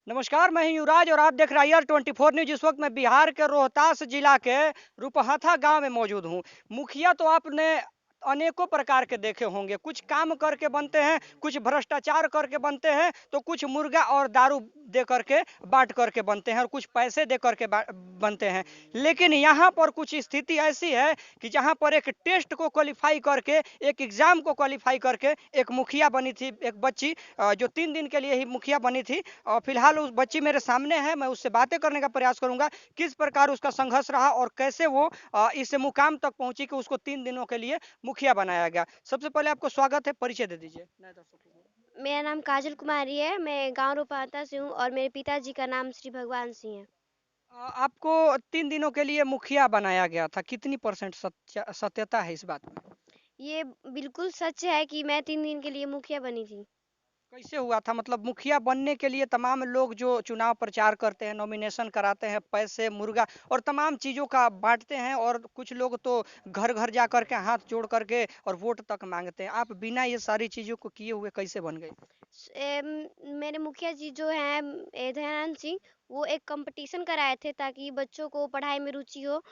नमस्कार, मैं हूं युवराज और आप देख रहे हैं IR24 न्यूज। इस वक्त मैं बिहार के रोहतास जिला के रूपहथा गांव में मौजूद हूं। मुखिया तो आपने अनेकों प्रकार के देखे होंगे। कुछ काम करके बनते हैं, कुछ भ्रष्टाचार करके बनते हैं, तो कुछ मुर्गा और दारू दे करके बांट करके बनते हैं और कुछ पैसे दे करके बनते हैं। लेकिन यहाँ पर कुछ स्थिति ऐसी है कि जहाँ पर एक टेस्ट को क्वालिफाई करके, एक एग्जाम को क्वालिफाई करके एक मुखिया बनी थी, एक बच्ची जो 3 दिन के लिए ही मुखिया बनी थी। और फिलहाल उस बच्ची मेरे सामने है, मैं उससे बातें करने का प्रयास करूंगा। किस प्रकार उसका संघर्ष रहा और कैसे वो इस मुकाम तक पहुंची कि उसको 3 दिनों के लिए मुखिया बनाया गया। सबसे पहले आपको स्वागत है, परिचय दे दीजिए नए दर्शकों को। मेरा नाम काजल कुमारी है। मैं गांव रूपांता से हूँ और मेरे पिताजी का नाम श्री भगवान सिंह है। आपको 3 दिनों के लिए मुखिया बनाया गया था, कितनी परसेंट सत्यता है इस बात में? ये बिल्कुल सच है कि मैं 3 दिन के लिए मुखिया बनी थी। कैसे हुआ था? मतलब मुखिया बनने के लिए तमाम लोग जो चुनाव प्रचार करते हैं, नॉमिनेशन कराते हैं, पैसे, मुर्गा और तमाम चीज़ों का बांटते हैं, और कुछ लोग तो घर घर जा करके हाथ जोड़ करके और वोट तक मांगते हैं। आप बिना ये सारी चीज़ों को किए हुए कैसे बन गए? मेरे मुखिया जी जो हैं दयानंद सिंह, वो एक कंपटीशन कराए थे ताकि बच्चों को पढ़ाई में रुचि हो।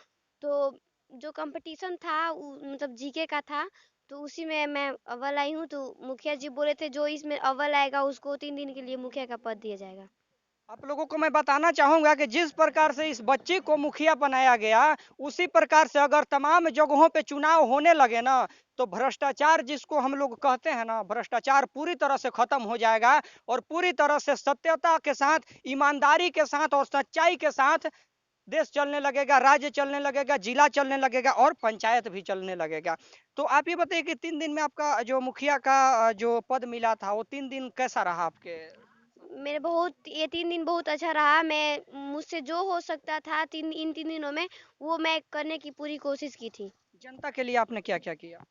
तो जो कंपटीशन था मतलब जीके का था, तो उसी में मैं अव्वल आई हूँ। तो मुखिया जी बोले थे जो इसमें अव्वल आएगा उसको 3 दिन के लिए मुखिया का पद दिया जाएगा। आप लोगों को मैं बताना चाहूंगा कि जिस प्रकार से इस बच्ची को मुखिया बनाया गया, उसी प्रकार से अगर तमाम जगहों पे चुनाव होने लगे ना, तो भ्रष्टाचार जिसको हम लोग कहते हैं ना, भ्रष्टाचार पूरी तरह से खत्म हो जाएगा और पूरी तरह से सत्यता के साथ, ईमानदारी के साथ और सच्चाई के साथ देश चलने लगेगा, राज्य चलने लगेगा, जिला चलने लगेगा और पंचायत भी चलने लगेगा। तो आप ये बताइए कि 3 दिन में आपका जो मुखिया का जो पद मिला था, वो 3 दिन कैसा रहा आपके? मेरे बहुत ये 3 दिन बहुत अच्छा रहा। मैं मुझसे जो हो सकता था इन 3 दिनों में वो मैं करने की पूरी कोशिश की थी। जनता के लिए आपने क्या क्या किया?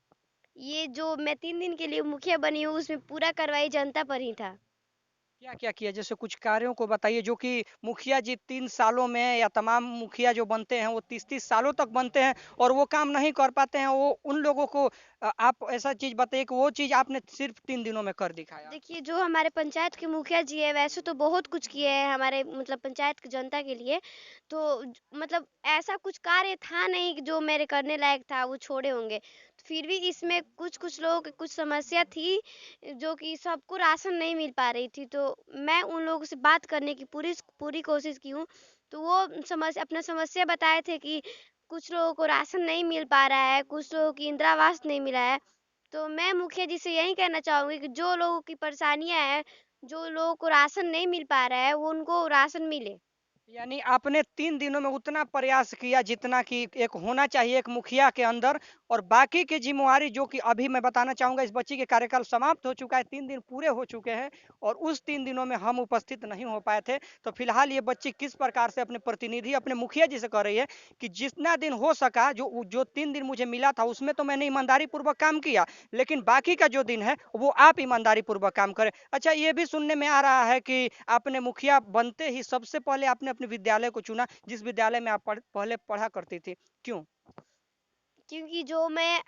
ये जो मैं 3 दिन के लिए मुखिया बनी हूँ उसमें पूरा कार्रवाई जनता पर ही था। क्या क्या किया? जैसे कुछ कार्यों को बताइए जो कि मुखिया जी 3 सालों में, या तमाम मुखिया जो बनते हैं वो 30-30 सालों तक बनते हैं और वो काम नहीं कर पाते हैं। वो उन लोगों को आप ऐसा चीज बताइए कि वो चीज आपने सिर्फ 3 दिनों में कर दिखाया। देखिए जो हमारे पंचायत के मुखिया जी है वैसे तो बहुत कुछ किए हैं हमारे मतलब पंचायत की जनता के लिए। तो मतलब ऐसा कुछ कार्य था नहीं कि जो मेरे करने लायक था वो छोड़े होंगे। तो फिर भी इसमें कुछ कुछ लोगों की कुछ समस्या थी जो कि सबको राशन नहीं मिल पा रही थी। तो मैं उन लोगों से बात करने की पूरी पूरी कोशिश की हूँ। तो वो समस्या अपना समस्या बताए थे कि कुछ लोगों को राशन नहीं मिल पा रहा है, कुछ लोगों की इंदिरा आवास नहीं मिला है। तो मैं मुखिया जी से यही कहना चाहूँगी कि जो लोगों की परेशानियाँ हैं, जो लोगों को राशन नहीं मिल पा रहा है, वो उनको राशन मिले। यानी आपने 3 दिनों में उतना प्रयास किया जितना कि एक होना चाहिए एक मुखिया के अंदर, और बाकी की जिम्मेवारी जो कि अभी मैं बताना चाहूंगा, इस बच्ची के कार्यकाल समाप्त हो चुका है, 3 दिन पूरे हो चुके हैं और उस 3 दिनों में हम उपस्थित नहीं हो पाए थे। तो फिलहाल ये बच्ची किस प्रकार से अपने प्रतिनिधि, अपने मुखिया जी से कह रही है कि जितना दिन हो सका, जो जो 3 दिन मुझे मिला था उसमें तो मैंने ईमानदारी पूर्वक काम किया, लेकिन बाकी का जो दिन है वो आप ईमानदारी पूर्वक काम करें। अच्छा, ये भी सुनने में आ रहा है कि आपने मुखिया बनते ही सबसे पहले आपने अपने विद्यालय को चुना, जिस विद्यालय में आप पहले पढ़ा करती थी। क्यों? क्योंकि जो मैं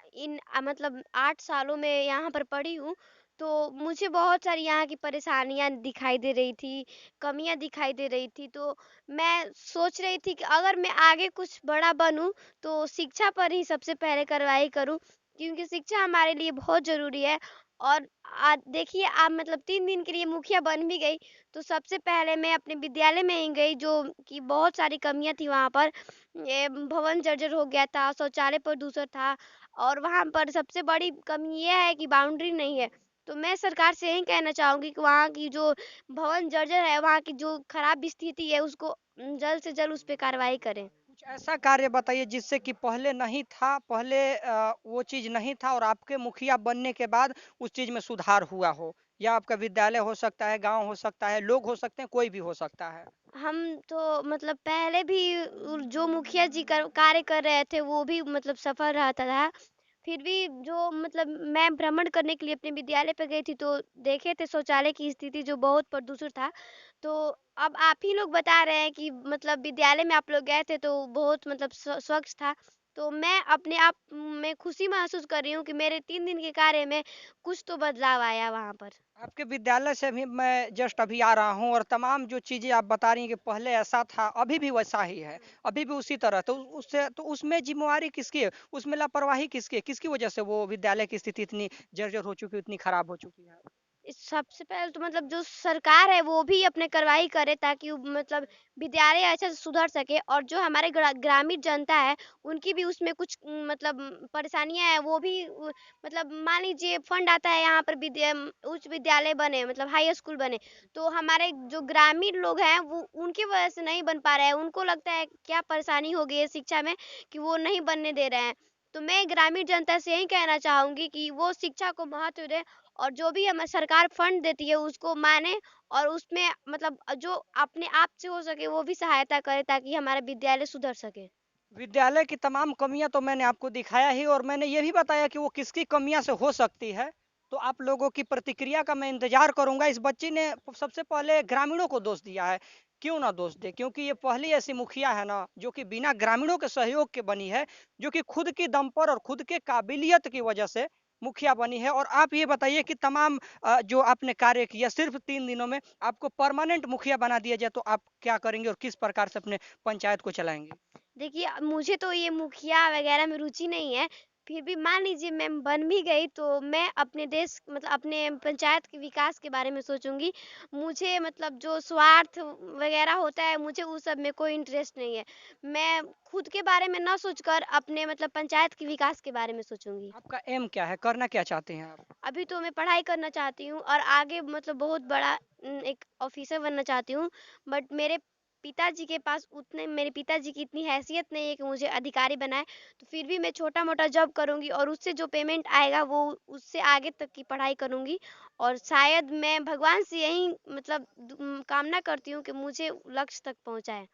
मतलब 8 सालों में यहाँ पर पढ़ी हूँ, तो मुझे बहुत सारी यहाँ की परेशानियाँ दिखाई दे रही थी, कमियाँ दिखाई दे रही थी। तो मैं सोच रही थी कि अगर मैं आगे कुछ बड़ा बनूँ, तो शिक्षा पर ही सबसे पहले कार्रवाई करूँ, क्योंकि शिक्षा हमारे लिए बहुत ज़रूरी है। और देखिए आप मतलब 3 दिन के लिए मुखिया बन भी गई, तो सबसे पहले मैं अपने विद्यालय में ही गई, जो कि बहुत सारी कमियाँ थी वहाँ पर। ये भवन जर्जर हो गया था, शौचालय प्रदूषण था और वहाँ पर सबसे बड़ी कमी ये है कि बाउंड्री नहीं है। तो मैं सरकार से यही कहना चाहूँगी कि वहाँ की जो भवन जर्जर है, वहाँ की जो खराब स्थिति है उसको जल्द से जल्द उस पे कार्रवाई करें। कुछ ऐसा कार्य बताइए जिससे कि पहले नहीं था, पहले वो चीज नहीं था और आपके मुखिया बनने के बाद उस चीज में सुधार हुआ हो। या आपका विद्यालय हो सकता है, गांव हो सकता है, लोग हो सकते हैं, कोई भी हो सकता है। हम तो मतलब पहले भी जो मुखिया जी कार्य कर रहे थे वो भी मतलब सफल रहता था। फिर भी जो मतलब मैं भ्रमण करने के लिए अपने विद्यालय पे गई थी, तो देखे थे शौचालय की स्थिति जो बहुत प्रदूषित था। तो अब आप ही लोग बता रहे हैं कि मतलब विद्यालय में आप लोग गए थे तो बहुत मतलब स्वच्छ था। तो मैं अपने आप में खुशी महसूस कर रही हूँ कि मेरे 3 दिन के कार्य में कुछ तो बदलाव आया वहाँ पर। आपके विद्यालय से भी मैं जस्ट अभी आ रहा हूँ और तमाम जो चीज़ें आप बता रही हैं कि पहले ऐसा था, अभी भी वैसा ही है, अभी भी उसी तरह। तो उससे तो उसमें ज़िम्मेवारी किसकी है? उसमें लापरवाही किसकी है? किसकी वजह से वो विद्यालय की स्थिति इतनी जर्जर हो चुकी है, इतनी खराब हो चुकी है? इस सबसे पहले तो मतलब जो सरकार है वो भी अपने कार्रवाई करे ताकि मतलब विद्यालय अच्छे से सुधर सके, और जो हमारे ग्रामीण जनता है उनकी भी उसमें कुछ मतलब परेशानियां है, वो भी मतलब मान लीजिए फंड आता है यहाँ पर उच्च विद्यालय बने, मतलब हाई स्कूल बने, तो हमारे जो ग्रामीण लोग हैं वो उनकी वजह से नहीं बन पा रहे हैं। उनको लगता है क्या परेशानी हो गई है शिक्षा में कि वो नहीं बनने दे रहे हैं। तो मैं ग्रामीण जनता से यही कहना चाहूंगी कि वो शिक्षा को महत्व दे, और जो भी हमें सरकार फंड देती है उसको माने, और उसमें मतलब जो अपने आप से हो सके वो भी सहायता करे ताकि हमारा विद्यालय सुधर सके। विद्यालय की तमाम कमियां तो मैंने आपको दिखाया ही और मैंने ये भी बताया कि वो किसकी कमियां से हो सकती है। तो आप लोगों की प्रतिक्रिया का मैं इंतजार करूंगा। इस बच्ची ने सबसे पहले ग्रामीणों को दोष दिया है। क्यों ना दोष दे, क्योंकि ये पहली ऐसी मुखिया है ना जो कि बिना ग्रामीणों के सहयोग के बनी है, जो कि खुद की दम पर और खुद के काबिलियत की वजह से मुखिया बनी है। और आप ये बताइए कि तमाम जो आपने कार्य किया सिर्फ 3 दिनों में आपको परमानेंट मुखिया बना दिया जाए तो आप क्या करेंगे और किस प्रकार से अपने पंचायत को चलाएंगे? देखिए, मुझे तो ये मुखिया वगैरह में रुचि नहीं है, फिर भी मान लीजिए मैं बन भी गई तो मैं अपने देश मतलब अपने पंचायत के विकास के बारे में सोचूँगी। मुझे मतलब जो स्वार्थ वगैरह होता है, मुझे उस सब में कोई इंटरेस्ट नहीं है। मैं खुद के बारे में ना सोचकर अपने मतलब पंचायत के विकास के बारे में सोचूँगी। आपका एम क्या है? करना क्या चाहते हैं आप? अभी तो मैं पढ़ाई करना चाहती हूँ और आगे मतलब बहुत बड़ा एक ऑफिसर बनना चाहती हूँ। बट मेरे पिताजी की इतनी हैसियत नहीं है कि मुझे अधिकारी बनाए। तो फिर भी मैं छोटा-मोटा जॉब करूँगी और उससे जो पेमेंट आएगा वो उससे आगे तक की पढ़ाई करूँगी, और शायद मैं भगवान से यही मतलब कामना करती हूँ कि मुझे लक्ष्य तक पहुँचाए।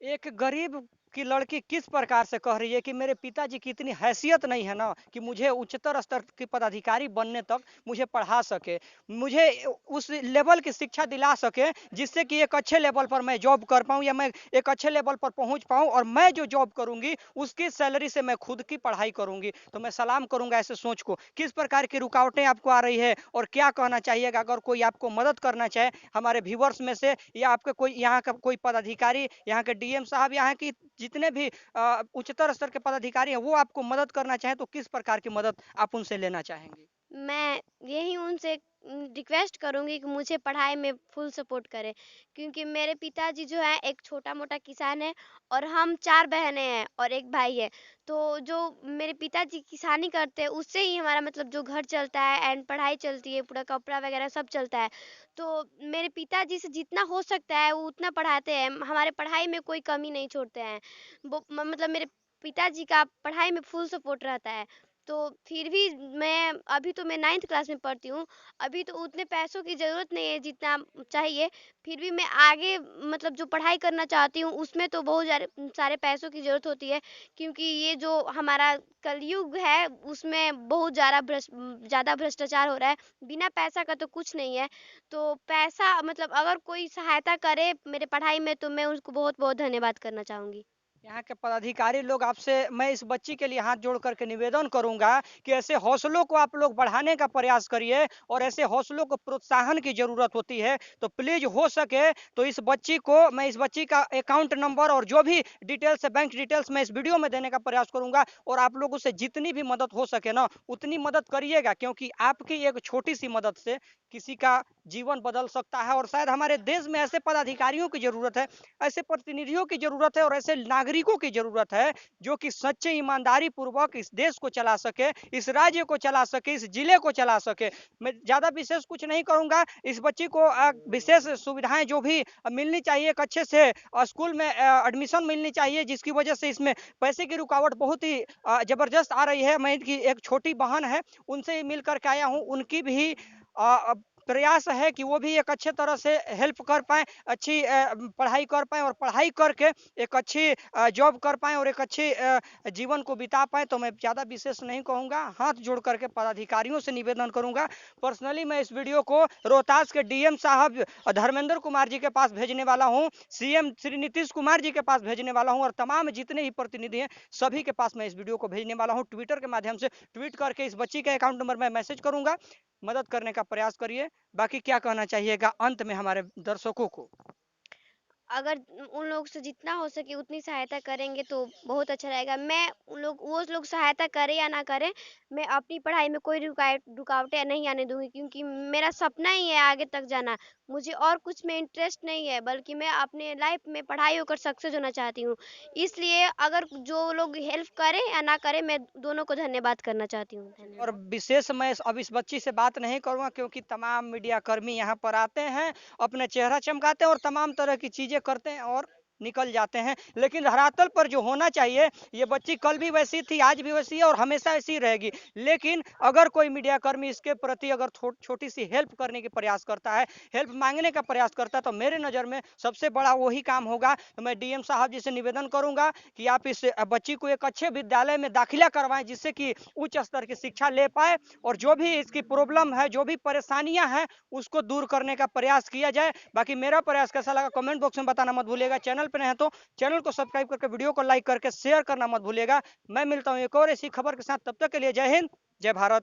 एक गरीब की लड़की किस प्रकार से कह रही है कि मेरे पिताजी की इतनी हैसियत नहीं है ना कि मुझे उच्चतर स्तर के पदाधिकारी बनने तक मुझे पढ़ा सके, मुझे उस लेवल की शिक्षा दिला सके जिससे कि एक अच्छे लेवल पर मैं जॉब कर पाऊं या मैं एक अच्छे लेवल पर पहुंच पाऊं और मैं जो जॉब करूंगी उसकी सैलरी से मैं खुद की पढ़ाई करूंगी। तो मैं सलाम करूंगा ऐसे सोच को। किस प्रकार की रुकावटें आपको आ रही है और क्या कहना चाहिएगा अगर कोई आपको मदद करना चाहे हमारे व्यूवर्स में से, या आपके कोई यहाँ का कोई पदाधिकारी, यहाँ के डीएम साहब, यहाँ की जितने भी उच्चतर स्तर के पदाधिकारी हैं वो आपको मदद करना चाहें तो किस प्रकार की मदद आप उनसे लेना चाहेंगे? मैं यही उनसे रिक्वेस्ट करूँगी कि मुझे पढ़ाई में फुल सपोर्ट करें, क्योंकि मेरे पिताजी जो हैं एक छोटा-मोटा किसान है और हम 4 बहनें हैं और 1 भाई है। तो जो मेरे पिताजी किसानी करते हैं उससे ही हमारा मतलब जो घर चलता है एंड पढ़ाई चलती है, पूरा कपड़ा वगैरह सब चलता है। तो मेरे पिताजी से जितना हो सकता है वो उतना पढ़ाते हैं, हमारे पढ़ाई में कोई कमी नहीं छोड़ते हैं। वो मतलब मेरे पिताजी का पढ़ाई में फुल सपोर्ट रहता है। तो फिर भी अभी तो मैं 9th क्लास में पढ़ती हूँ, अभी तो उतने पैसों की ज़रूरत नहीं है जितना चाहिए। फिर भी मैं आगे मतलब जो पढ़ाई करना चाहती हूँ उसमें तो बहुत सारे पैसों की ज़रूरत होती है, क्योंकि ये जो हमारा कलयुग है उसमें बहुत ज़्यादा भ्रष्टाचार हो रहा है। बिना पैसा का तो कुछ नहीं है। तो पैसा मतलब अगर कोई सहायता करे मेरे पढ़ाई में तो मैं उसको बहुत-बहुत धन्यवाद करना चाहूँगी। यहाँ के पदाधिकारी लोग आपसे, मैं इस बच्ची के लिए हाथ जोड़ करके निवेदन करूंगा कि ऐसे हौसलों को आप लोग बढ़ाने का प्रयास करिए और ऐसे हौसलों को प्रोत्साहन की जरूरत होती है। तो प्लीज हो सके तो इस बच्ची को, मैं इस बच्ची का अकाउंट नंबर और जो भी डिटेल्स है, बैंक डिटेल्स, मैं इस वीडियो में देने का प्रयास करूंगा और आप लोगों से जितनी भी मदद हो सके ना उतनी मदद करिएगा, क्योंकि आपकी एक छोटी सी मदद से किसी का जीवन बदल सकता है। और शायद हमारे देश में ऐसे पदाधिकारियों की जरूरत है, ऐसे प्रतिनिधियों की जरूरत है और ऐसे नागरिकों की जरूरत है जो कि सच्चे ईमानदारी पूर्वक इस देश को चला सके, इस राज्य को चला सके, इस जिले को चला सके। मैं ज्यादा विशेष कुछ नहीं करूंगा। इस बच्ची को विशेष सुविधाएं जो भी मिलनी चाहिए, एक अच्छे से स्कूल में एडमिशन मिलनी चाहिए, जिसकी वजह से इसमें पैसे की रुकावट बहुत ही जबरदस्त आ रही है। मैं इनकी एक छोटी बहन है, उनसे ही मिल करके आया हूँ, उनकी भी प्रयास है कि वो भी एक अच्छे तरह से हेल्प कर पाएँ, अच्छी पढ़ाई कर पाएँ और पढ़ाई करके एक अच्छी जॉब कर पाएँ और एक अच्छी जीवन को बिता पाएँ। तो मैं ज़्यादा विशेष नहीं कहूँगा, हाथ जोड़ करके पदाधिकारियों से निवेदन करूँगा। पर्सनली मैं इस वीडियो को रोहतास के डीएम साहब धर्मेंद्र कुमार जी के पास भेजने वाला हूँ, सीएम श्री नीतीश कुमार जी के पास भेजने वाला हूँ और तमाम जितने ही प्रतिनिधि हैं सभी के पास मैं इस वीडियो को भेजने वाला हूँ। ट्विटर के माध्यम से ट्वीट करके इस बच्ची का अकाउंट नंबर मैं मैसेज करूंगा, मदद करने का प्रयास करिए। बाकी क्या कहना चाहिएगा अंत में हमारे दर्शकों को? अगर उन लोग से जितना हो सके उतनी सहायता करेंगे तो बहुत अच्छा रहेगा। मैं उन लोग वो लोग सहायता करें या ना करें, मैं अपनी पढ़ाई में कोई रुकावटें नहीं आने दूँगी, क्योंकि मेरा सपना ही है आगे तक जाना। मुझे और कुछ में इंटरेस्ट नहीं है, बल्कि मैं अपने लाइफ में पढ़ाई होकर सक्सेस होना चाहती हूँ। इसलिए अगर जो लोग हेल्प करें या ना करें, मैं दोनों को धन्यवाद करना चाहती हूँ। और धन्यवाद। विशेष मैं अब इस बच्ची से बात नहीं करूंगा क्योंकि तमाम मीडिया कर्मी यहाँ पर आते हैं, अपने चेहरा चमकाते हैं और तमाम तरह की चीजें करते हैं और निकल जाते हैं। लेकिन धरातल पर जो होना चाहिए, ये बच्ची कल भी वैसी थी, आज भी वैसी है और हमेशा ऐसी ही रहेगी। लेकिन अगर कोई मीडिया कर्मी इसके प्रति अगर छोटी सी हेल्प करने की प्रयास करता है, हेल्प मांगने का प्रयास करता है, तो मेरे नज़र में सबसे बड़ा वही काम होगा। तो मैं डीएम साहब जी से निवेदन करूंगा कि आप इस बच्ची को एक अच्छे विद्यालय में दाखिला करवाएं, जिससे कि उच्च स्तर की शिक्षा ले पाए और जो भी इसकी प्रॉब्लम है, जो भी परेशानियां हैं, उसको दूर करने का प्रयास किया जाए। बाकी मेरा प्रयास कैसा लगा कमेंट बॉक्स में बताना मत भूलिएगा। चैनल पर नहीं तो चैनल को सब्सक्राइब करके वीडियो को लाइक करके शेयर करना मत भूलिएगा। मैं मिलता हूँ एक और ऐसी खबर के साथ, तब तक के लिए जय हिंद, जय भारत।